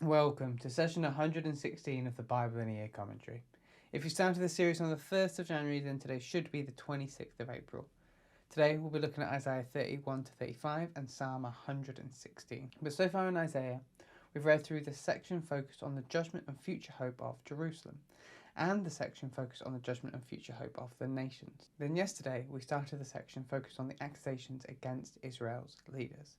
Welcome to session 116 of the Bible in a Year commentary. If you started the series on the 1st of January, then today should be the 26th of April. Today we'll be looking at Isaiah 31 to 35 and Psalm 116. But so far in Isaiah, we've read through the section focused on the judgment and future hope of Jerusalem, and the section focused on the judgment and future hope of the nations. Then yesterday, we started the section focused on the accusations against Israel's leaders.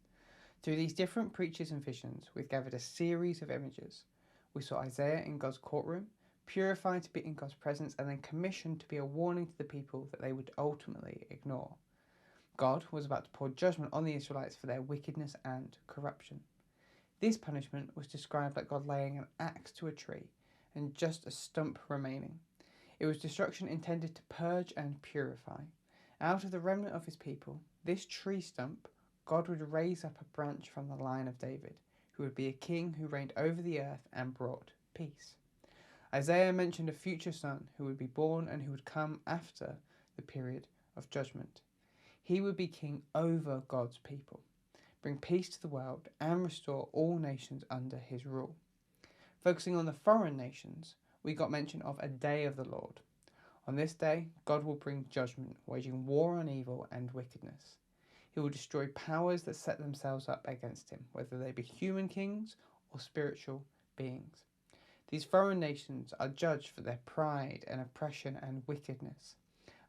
Through these different preachers and visions, we've gathered a series of images. We saw Isaiah in God's courtroom, purified to be in God's presence, and then commissioned to be a warning to the people that they would ultimately ignore. God was about to pour judgment on the Israelites for their wickedness and corruption. This punishment was described like God laying an axe to a tree and just a stump remaining. It was destruction intended to purge and purify. Out of the remnant of his people, this tree stump, God would raise up a branch from the line of David, who would be a king who reigned over the earth and brought peace. Isaiah mentioned a future son who would be born and who would come after the period of judgment. He would be king over God's people, bring peace to the world, and restore all nations under his rule. Focusing on the foreign nations, we got mention of a day of the Lord. On this day, God will bring judgment, waging war on evil and wickedness. He will destroy powers that set themselves up against him, whether they be human kings or spiritual beings. These foreign nations are judged for their pride and oppression and wickedness.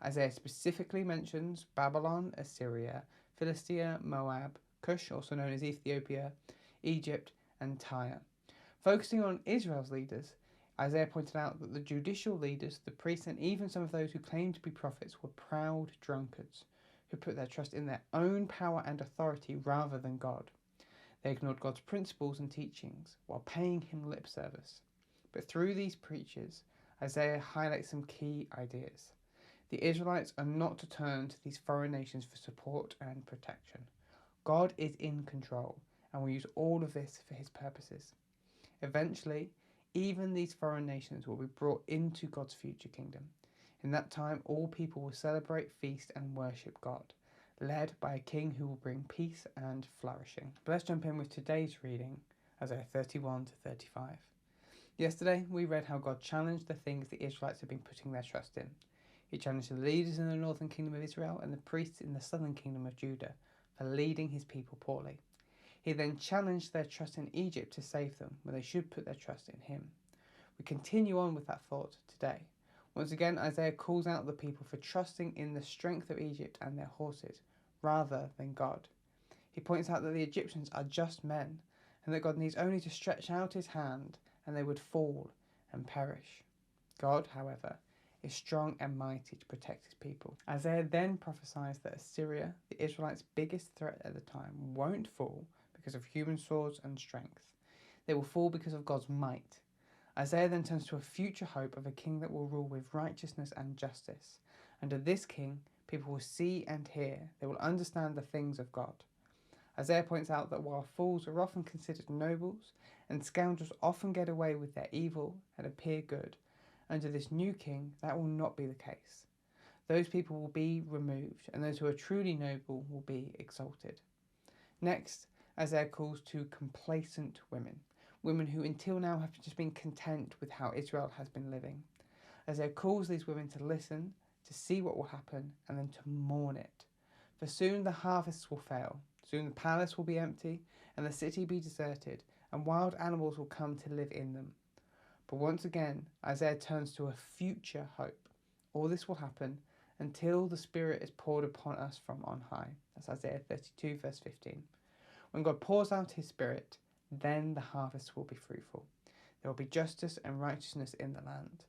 Isaiah specifically mentions Babylon, Assyria, Philistia, Moab, Cush, also known as Ethiopia, Egypt, and Tyre. Focusing on Israel's leaders, Isaiah pointed out that the judicial leaders, the priests, and even some of those who claimed to be prophets were proud drunkards who put their trust in their own power and authority rather than God. They ignored God's principles and teachings while paying him lip service. But through these preachers, Isaiah highlights some key ideas. The Israelites are not to turn to these foreign nations for support and protection. God is in control and will use all of this for his purposes. Eventually, even these foreign nations will be brought into God's future kingdom. In that time, all people will celebrate, feast, and worship God, led by a king who will bring peace and flourishing. But let's jump in with today's reading, Isaiah 31 to 35. Yesterday, we read how God challenged the things the Israelites had been putting their trust in. He challenged the leaders in the northern kingdom of Israel and the priests in the southern kingdom of Judah for leading his people poorly. He then challenged their trust in Egypt to save them, when they should put their trust in him. We continue on with that thought today. Once again, Isaiah calls out the people for trusting in the strength of Egypt and their horses, rather than God. He points out that the Egyptians are just men, and that God needs only to stretch out his hand and they would fall and perish. God, however, is strong and mighty to protect his people. Isaiah then prophesies that Assyria, the Israelites' biggest threat at the time, won't fall because of human swords and strength. They will fall because of God's might. Isaiah then turns to a future hope of a king that will rule with righteousness and justice. Under this king, people will see and hear. They will understand the things of God. Isaiah points out that while fools are often considered nobles and scoundrels often get away with their evil and appear good, under this new king that will not be the case. Those people will be removed, and those who are truly noble will be exalted. Next, Isaiah calls to complacent women, women who until now have just been content with how Israel has been living. Isaiah calls these women to listen, to see what will happen, and then to mourn it. For soon the harvests will fail, soon the palace will be empty, and the city be deserted, and wild animals will come to live in them. But once again, Isaiah turns to a future hope. All this will happen until the Spirit is poured upon us from on high. That's Isaiah 32 verse 15. When God pours out his Spirit, then the harvest will be fruitful. There will be justice and righteousness in the land.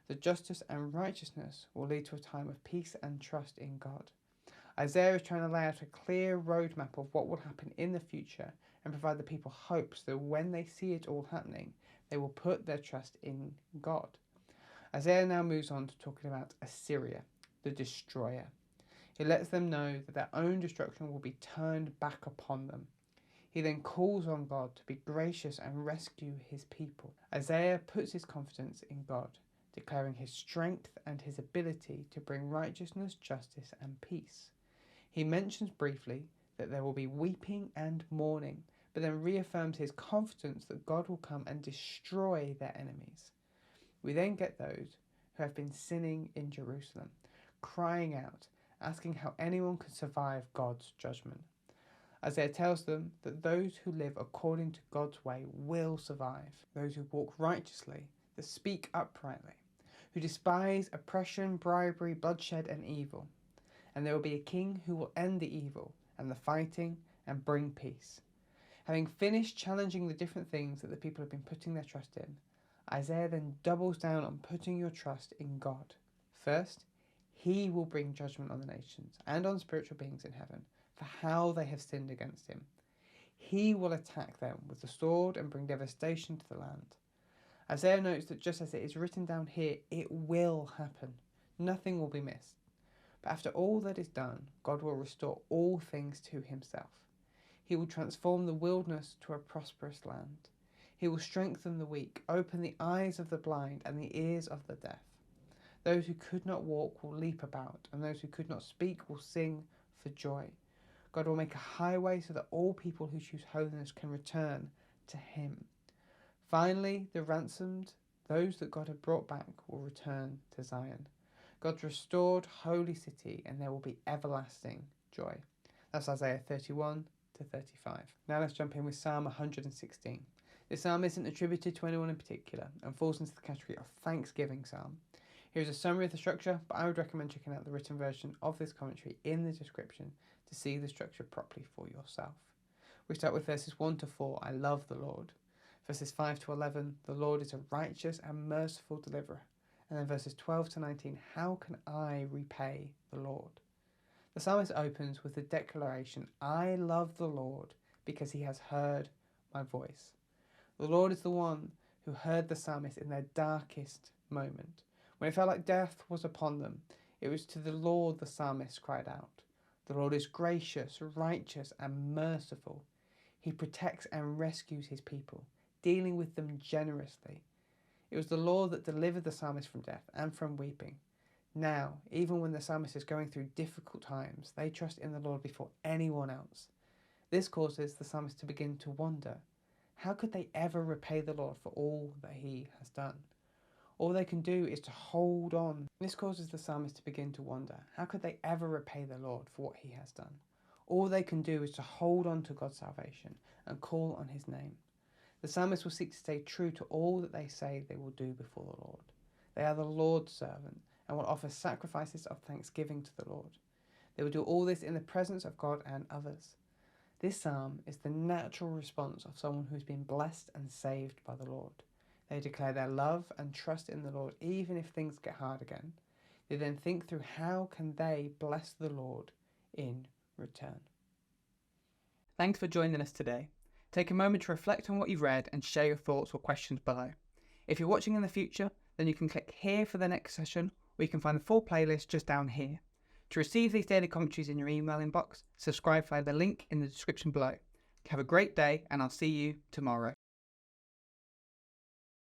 The justice and righteousness will lead to a time of peace and trust in God. Isaiah is trying to lay out a clear roadmap of what will happen in the future and provide the people hope so that when they see it all happening, they will put their trust in God. Isaiah now moves on to talking about Assyria, the destroyer. He lets them know that their own destruction will be turned back upon them. He then calls on God to be gracious and rescue his people. Isaiah puts his confidence in God, declaring his strength and his ability to bring righteousness, justice, and peace. He mentions briefly that there will be weeping and mourning, but then reaffirms his confidence that God will come and destroy their enemies. We then get those who have been sinning in Jerusalem, crying out, asking how anyone could survive God's judgment. Isaiah tells them that those who live according to God's way will survive, those who walk righteously, that speak uprightly, who despise oppression, bribery, bloodshed and evil. And there will be a king who will end the evil and the fighting and bring peace. Having finished challenging the different things that the people have been putting their trust in, Isaiah then doubles down on putting your trust in God. First, he will bring judgment on the nations and on spiritual beings in heaven for how they have sinned against him. He will attack them with the sword and bring devastation to the land. Isaiah notes that just as it is written down here, it will happen. Nothing will be missed. But after all that is done, God will restore all things to himself. He will transform the wilderness to a prosperous land. He will strengthen the weak, open the eyes of the blind and the ears of the deaf. Those who could not walk will leap about, and those who could not speak will sing for joy. God will make a highway so that all people who choose holiness can return to him. Finally, the ransomed, those that God had brought back, will return to Zion. God's restored holy city, and there will be everlasting joy. That's Isaiah 31 to 35. Now let's jump in with Psalm 116. This psalm isn't attributed to anyone in particular and falls into the category of thanksgiving psalm. Here's a summary of the structure, but I would recommend checking out the written version of this commentary in the description to see the structure properly for yourself. We start with verses 1 to 4, I love the Lord. Verses 5 to 11, the Lord is a righteous and merciful deliverer. And then verses 12 to 19, how can I repay the Lord? The psalmist opens with the declaration, I love the Lord because he has heard my voice. The Lord is the one who heard the psalmist in their darkest moment. When it felt like death was upon them, it was to the Lord the psalmist cried out. The Lord is gracious, righteous, and merciful. He protects and rescues his people, dealing with them generously. It was the Lord that delivered the psalmist from death and from weeping. Now, even when the psalmist is going through difficult times, they trust in the Lord before anyone else. This causes the psalmist to begin to wonder, how could they ever repay the Lord for all that he has done? All they can do is to hold on. This causes the psalmist to begin to wonder, how could they ever repay the Lord for what he has done? All they can do is to hold on to God's salvation and call on his name. The psalmist will seek to stay true to all that they say they will do before the Lord. They are the Lord's servant and will offer sacrifices of thanksgiving to the Lord. They will do all this in the presence of God and others. This psalm is the natural response of someone who has been blessed and saved by the Lord. They declare their love and trust in the Lord even if things get hard again. They then think through how can they bless the Lord in return. Thanks for joining us today. Take a moment to reflect on what you've read and share your thoughts or questions below. If you're watching in the future, then you can click here for the next session, or you can find the full playlist just down here. To receive these daily commentaries in your email inbox, subscribe via the link in the description below. Have a great day, and I'll see you tomorrow.